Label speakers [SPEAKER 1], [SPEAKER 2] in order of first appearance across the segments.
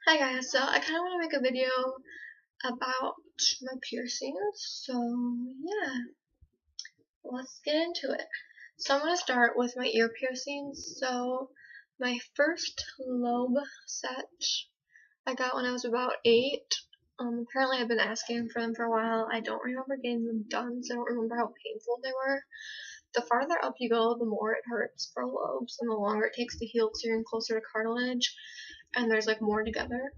[SPEAKER 1] Hi guys, so I kind of want to make a video about my piercings, so yeah, let's get into it. So I'm going to start with my ear piercings. So my first lobe set I got when I was about 8. Apparently I've been asking for them for a while. I don't remember getting them done, so I don't remember how painful they were. The farther up you go, the more it hurts for lobes, and the longer it takes to heal because you're getting closer to cartilage, and there's like more together.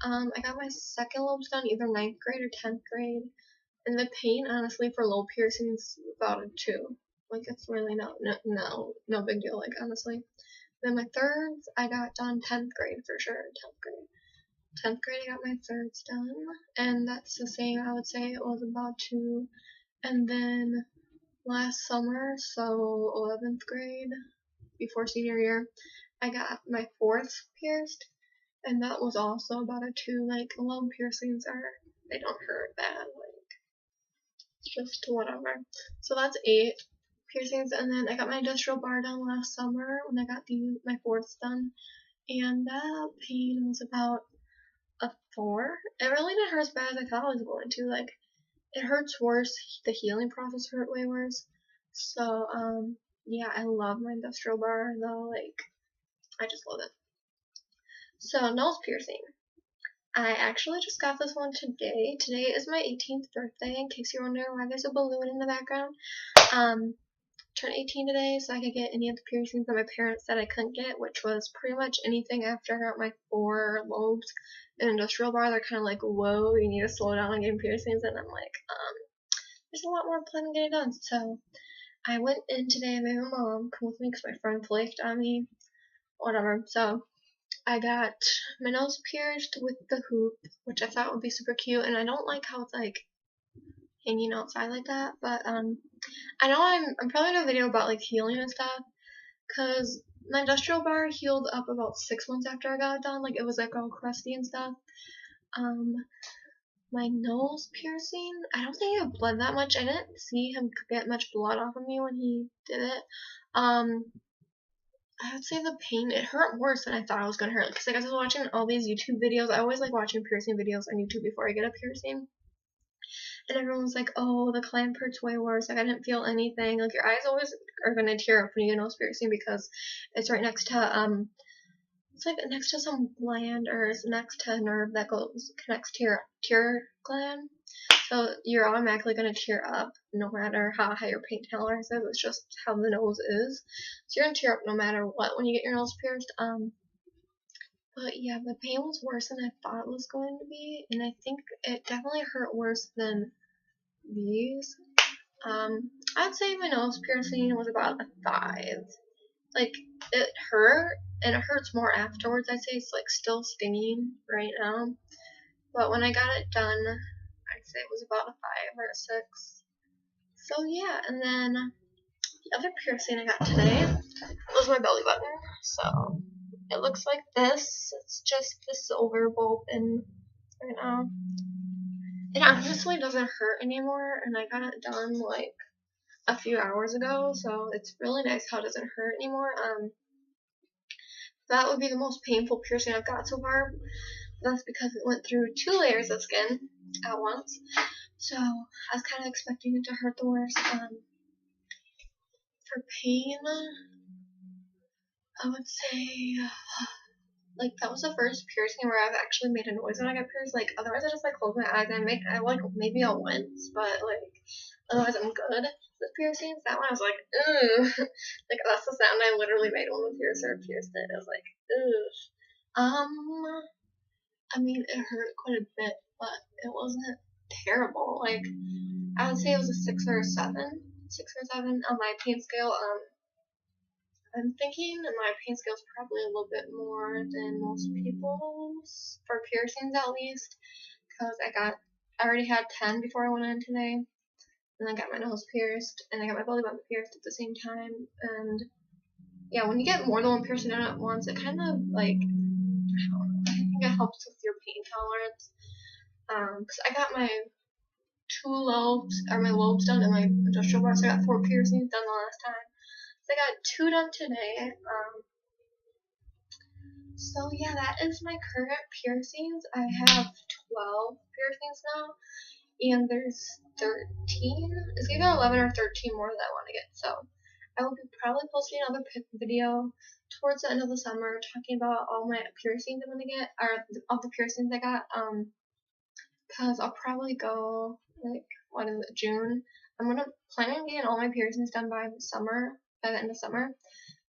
[SPEAKER 1] I got my second lobes done either 9th grade or 10th grade, and the pain, honestly, for lobe piercings is about a 2. Like, it's really no big deal, like, honestly. Then my thirds, I got done 10th grade for sure, 10th grade. 10th grade, I got my thirds done, and that's the same, I would say it was about 2. And then last summer, so 11th grade, before senior year, I got my fourths pierced, and that was also about a 2. Like, lobe piercings they don't hurt bad, like, just whatever. So that's 8 piercings, and then I got my industrial bar done last summer when I got my fourths done, and that pain was about a 4. It really didn't hurt as bad as I thought it was going to. Like, it hurts worse. The healing process hurt way worse. So, yeah, I love my industrial bar though. Like, I just love it. So, nose piercing. I actually just got this one today. Today is my 18th birthday, in case you're wondering why there's a balloon in the background. Turned 18 today, so I could get any of the piercings that my parents said I couldn't get, which was pretty much anything after I got my 4 lobes and industrial bar. They're kind of like, whoa, you need to slow down on getting piercings, and I'm like, there's a lot more plan on getting done. So I went in today and made my mom come with me because my friend flaked on me, whatever. So I got my nose pierced with the hoop, which I thought would be super cute, and I don't like how it's like hanging outside like that, but I know I'm probably doing a video about like healing and stuff, cause my industrial bar healed up about 6 months after I got it done. Like, it was like all crusty and stuff. My nose piercing, I don't think it bled that much. I didn't see him get much blood off of me when he did it. I would say the pain, it hurt worse than I thought it was gonna hurt. Because like, I was watching all these YouTube videos. I always like watching piercing videos on YouTube before I get a piercing. And everyone was like, oh, the clamp hurts way worse. Like, I didn't feel anything. Like, your eyes always are gonna tear up when you get a nose piercing because it's right next to it's like next to some gland, or it's next to a nerve that connects to your tear gland. So you're automatically gonna tear up no matter how high your pain tolerance is. It's just how the nose is. So you're gonna tear up no matter what when you get your nose pierced. But yeah, the pain was worse than I thought it was going to be, and I think it definitely hurt worse than these. I'd say my nose piercing was about a 5. Like, it hurt, and it hurts more afterwards. I'd say it's like still stinging right now, but when I got it done, I'd say it was about a 5 or a 6. So yeah, and then the other piercing I got today was my belly button. So it looks like this. It's just the silver bulb in right now. It honestly doesn't hurt anymore, and I got it done like a few hours ago, so it's really nice how it doesn't hurt anymore. That would be the most painful piercing I've got so far. That's because it went through 2 layers of skin at once, so I was kind of expecting it to hurt the worst. For pain, I would say, like, that was the first piercing where I've actually made a noise when I got pierced. Like, otherwise I just like close my eyes and I like maybe a wince, but like otherwise I'm good with piercings. That one I was like, ugh. Like, that's the sound I literally made when the piercer pierced it. I was like, ugh. I mean, it hurt quite a bit, but it wasn't terrible. Like, I would say it was a 6 or a 7. 6 or 7 on my pain scale. I'm thinking that my pain scale is probably a little bit more than most people's, for piercings at least, because I already had 10 before I went in today, and I got my nose pierced, and I got my belly button pierced at the same time, and yeah, when you get more than one piercing done at once, it kind of, like, I don't know, I think it helps with your pain tolerance, because I got my my lobes done, and my industrial bar, so I got 4 piercings done the last time. So I got 2 done today. So yeah, that is my current piercings. I have 12 piercings now, and there's 13. It's either 11 or 13 more that I want to get. So I will be probably posting another video towards the end of the summer talking about all my piercings I'm gonna get, or all the piercings I got. Cause I'll probably go like what is it, June. I'm gonna plan on getting all my piercings done by the end of summer.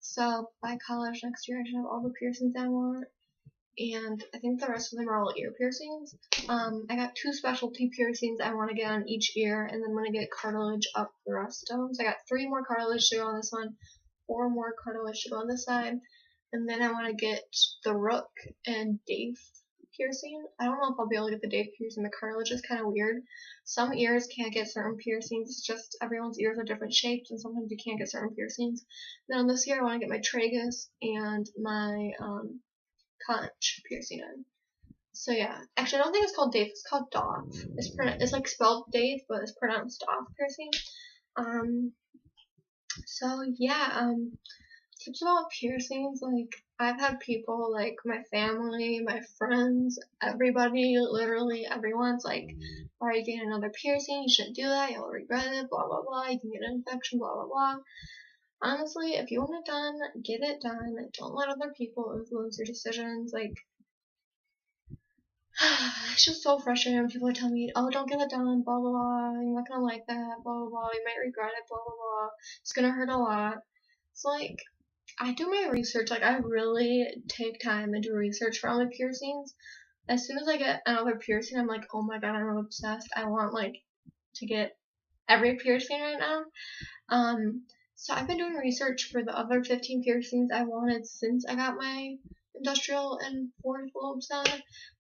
[SPEAKER 1] So by college next year, I should have all the piercings I want. And I think the rest of them are all ear piercings. I got 2 specialty piercings I want to get on each ear, and then I'm going to get cartilage up the rest of them. So I got 3 more cartilage to go on this one, 4 more cartilage to go on this side, and then I want to get the rook and Dave piercing. I don't know if I'll be able to get the Dave piercing. The cartilage is kind of weird. Some ears can't get certain piercings. It's just everyone's ears are different shapes, and sometimes you can't get certain piercings. Then on this ear, I want to get my tragus and my conch piercing in. So yeah, actually I don't think it's called Dave, it's called Doff. It's like spelled Dave, but it's pronounced Doff piercing. So yeah, tips about piercings, like I've had people, like my family, my friends, everybody, literally everyone's like, why are you getting another piercing? You shouldn't do that, you'll regret it, blah blah blah, you can get an infection, blah blah blah. Honestly, if you want it done, get it done. Don't let other people influence your decisions. Like, it's just so frustrating when people tell me, oh, don't get it done, blah, blah, blah, you're not gonna like that, blah, blah, blah, you might regret it, blah, blah, blah, it's gonna hurt a lot. So, like, I do my research, like, I really take time and do research for all my piercings. As soon as I get another piercing, I'm like, oh my god, I'm obsessed. I want, like, to get every piercing right now. So I've been doing research for the other 15 piercings I wanted since I got my industrial and fourth lobes done.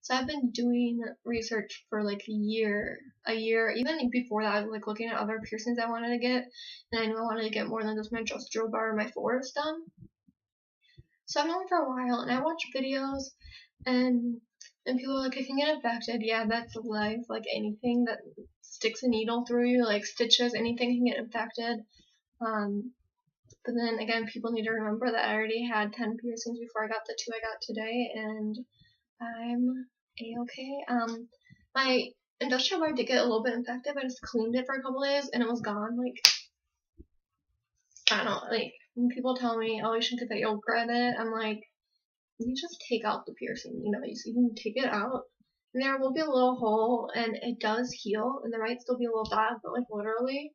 [SPEAKER 1] So I've been doing research for like a year. Even before that, I was like looking at other piercings I wanted to get, and I knew I wanted to get more than just my industrial bar and my forest done. So I've known for a while, and I watch videos, and people are like, I can get infected. Yeah, that's life. Like anything that sticks a needle through you, like stitches, anything can get infected. But then again, people need to remember that I already had 10 piercings before I got the 2 I got today, and I'm a-okay. My industrial bar did get a little bit infected, but I just cleaned it for a couple days, and it was gone. Like, I don't know, like, when people tell me, oh, you shouldn't get that, you'll regret it, I'm like, you just take out the piercing, you know, you can take it out, and there will be a little hole, and it does heal, and there might still be a little dot, but, like, literally,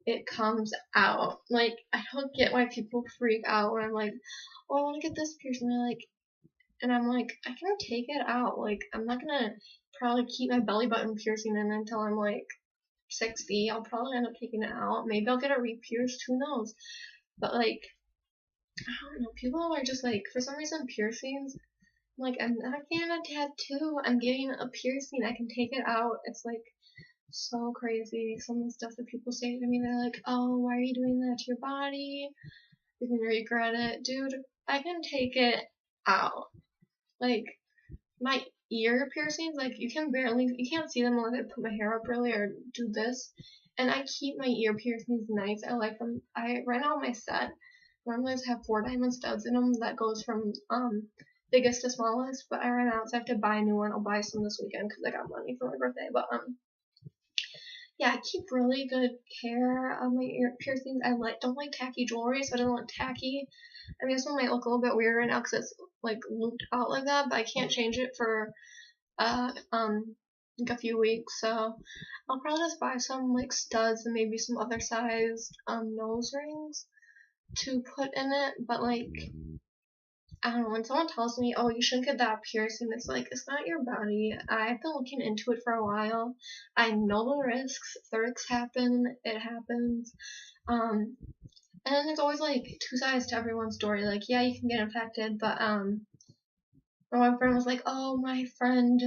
[SPEAKER 1] it comes out. Like, I don't get why people freak out when I'm like, oh, I want to get this piercing. And I'm like, I can take it out. Like, I'm not gonna probably keep my belly button piercing in until I'm like 60. I'll probably end up taking it out. Maybe I'll get it re-pierced. Who knows? But like, I don't know. People are just like, for some reason, piercings. I'm like, I'm not getting a tattoo. I'm getting a piercing. I can take it out. It's like so crazy. Some of the stuff that people say to me, they're like, oh, why are you doing that to your body? You're gonna regret it. Dude, I can take it out. Like, my ear piercings, like, you can't see them unless I put my hair up really or do this. And I keep my ear piercings nice. I like them. Right now on my set, normally I have 4 diamond studs in them that goes from, biggest to smallest, but I ran out, so I have to buy a new one. I'll buy some this weekend because I got money for my birthday, but, yeah, I keep really good care of my ear piercings. I don't like tacky jewelry, so I don't want tacky. I mean, this one might look a little bit weird right now because it's like looped out like that, but I can't change it for like a few weeks. So I'll probably just buy some like studs and maybe some other sized nose rings to put in it. But like, I don't know, when someone tells me, oh, you shouldn't get that piercing, it's like, it's not your body. I've been looking into it for a while. I know the risks. If the risks happen, it happens. And then there's always, like, 2 sides to everyone's story. Like, yeah, you can get infected, but, one friend was like, oh, my friend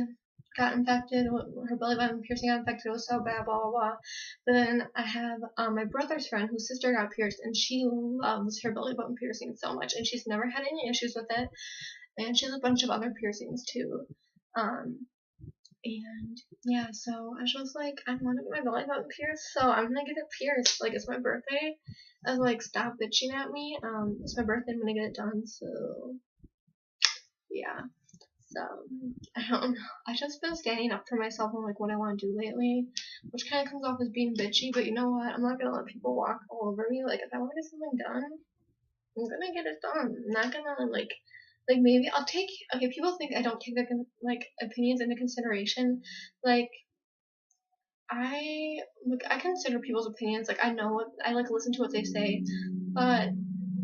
[SPEAKER 1] got infected, her belly button piercing got infected, it was so bad, blah, blah, blah. But then I have my brother's friend whose sister got pierced, and she loves her belly button piercing so much, and she's never had any issues with it, and she has a bunch of other piercings too. And yeah, so I was just like, I want to get my belly button pierced, so I'm gonna get it pierced. Like, it's my birthday. I was like, stop bitching at me. It's my birthday, I'm gonna get it done, so yeah. So, I don't know. I just been standing up for myself and like what I want to do lately, which kind of comes off as being bitchy, but you know what? I'm not gonna let people walk all over me. Like, if I want to get something done, I'm gonna get it done. I'm not gonna like maybe I'll take, okay, people think I don't take their like opinions into consideration. Like, I consider people's opinions. Like, I know what, I like listen to what they say, but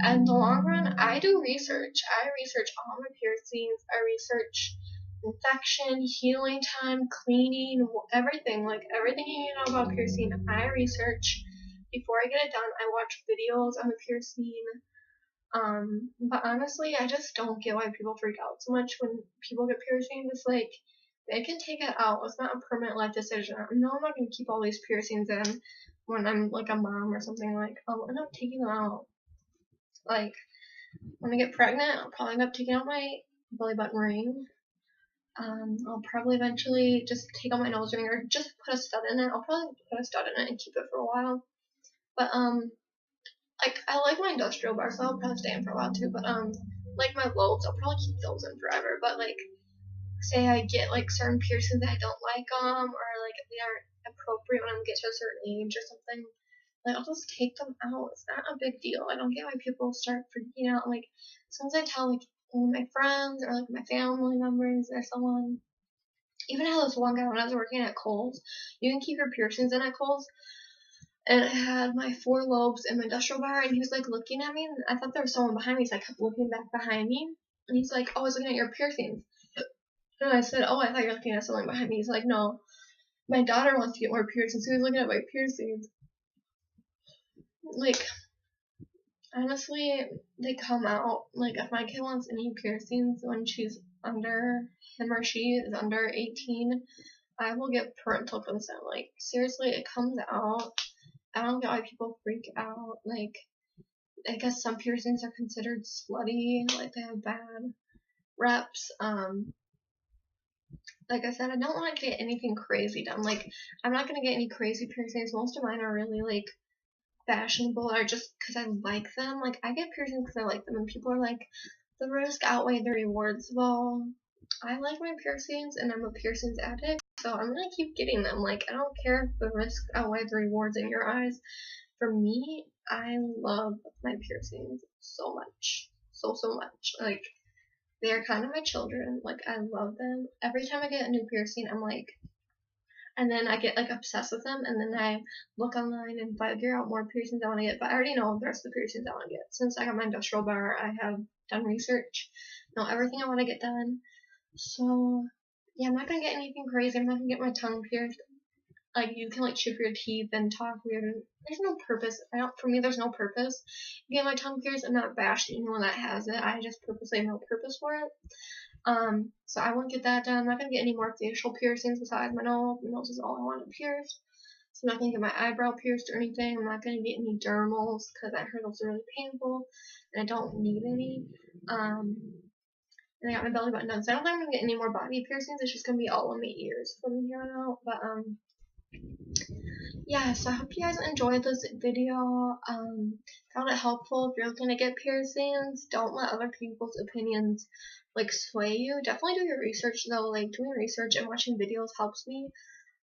[SPEAKER 1] in the long run, I do research. I research all my piercings. I research infection, healing time, cleaning, everything. Like, everything you need to know about piercing, I research. Before I get it done, I watch videos on the piercing. But honestly, I just don't get why people freak out so much when people get piercings. It's like, they can take it out. It's not a permanent life decision. No, I'm not gonna keep all these piercings in when I'm like a mom or something. Like, I'll end up taking them out. Like, when I get pregnant, I'll probably end up taking out my belly button ring. I'll probably eventually just take out my nose ring or just put a stud in it. I'll probably put a stud in it and keep it for a while. But like, I like my industrial bar, so I'll probably stay in for a while too. But like my lobes, I'll probably keep those in forever. But like, say I get like certain piercings that I don't like or like if they aren't appropriate when I get to a certain age or something, like, I'll just take them out. It's not a big deal. I don't get why people start freaking out. Like, as soon as I tell, like, one of my friends or, like, my family members or someone, even how this one guy when I was working at Kohl's, you can keep your piercings in at Kohl's, and I had my 4 lobes in my industrial bar, and he was, like, looking at me, and I thought there was someone behind me, so I kept looking back behind me, and he's like, oh, I was looking at your piercings. And I said, oh, I thought you were looking at someone behind me. He's like, no, my daughter wants to get more piercings, so he was looking at my piercings. Like, honestly, they come out. Like, if my kid wants any piercings when she's under, him or she is under 18, I will get parental consent. Like, seriously, it comes out. I don't get why people freak out. Like, I guess some piercings are considered slutty. Like, they have bad reps. Like I said, I don't want to get anything crazy done. Like, I'm not gonna get any crazy piercings. Most of mine are really, like, fashionable or just because I like them. Like, I get piercings because I like them, and people are like, the risk outweighed the rewards. Well, I like my piercings, and I'm a piercings addict, so I'm gonna keep getting them. Like, I don't care if the risk outweighs the rewards in your eyes. For me, I love my piercings so much. So much. Like, they are kind of my children. Like, I love them. Every time I get a new piercing, I'm like, and then I get like obsessed with them, and then I look online and figure out more piercings I want to get. But I already know the rest of the piercings I want to get. Since I got my industrial bar, I have done research, know everything I want to get done. So yeah, I'm not gonna get anything crazy. I'm not gonna get my tongue pierced. Like, you can like chip your teeth and talk weird. There's no purpose. For me, there's no purpose. Get my tongue pierced. I'm not bashed anyone that has it. I just purposely have no purpose for it. So I won't get that done. I'm not gonna get any more facial piercings besides my nose. My nose is all I want to pierce. So I'm not gonna get my eyebrow pierced or anything. I'm not gonna get any dermals because I heard those are really painful, and I don't need any. And I got my belly button done, so I don't think I'm gonna get any more body piercings. It's just gonna be all on my ears from here on out. But yeah, so I hope you guys enjoyed this video. Found it helpful. If you're looking to get piercings, don't let other people's opinions like sway you. Definitely do your research though. Like, doing research and watching videos helps me.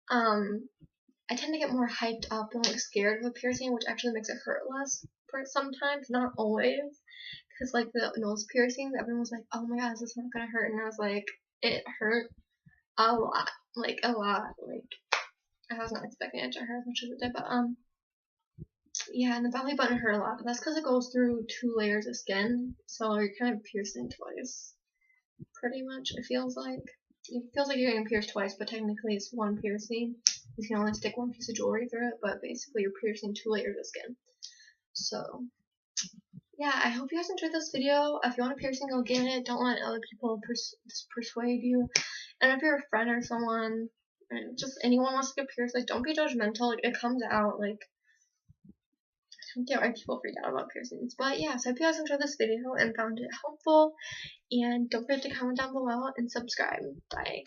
[SPEAKER 1] I tend to get more hyped up and like scared of a piercing, which actually makes it hurt less for sometimes, not always. Cause like the nose piercings, everyone was like, "Oh my god, is this not gonna hurt?" And I was like, "It hurt a lot, like a lot, like." I was not expecting it to hurt as much as it did, but yeah, and the belly button hurt a lot, but that's because it goes through 2 layers of skin, so you're kind of piercing twice, pretty much, it feels like. It feels like you're getting pierced twice, but technically it's 1 piercing. You can only stick 1 piece of jewelry through it, but basically you're piercing 2 layers of skin. So, yeah, I hope you guys enjoyed this video. If you want a piercing, go get it. Don't let other people persuade you. And if you're a friend or someone, just anyone wants to get pierced, like, don't be judgmental. Like, it comes out. Like, I don't get why people freak out about piercings. But yeah, so I hope you guys enjoyed this video and found it helpful. And don't forget to comment down below and subscribe. Bye.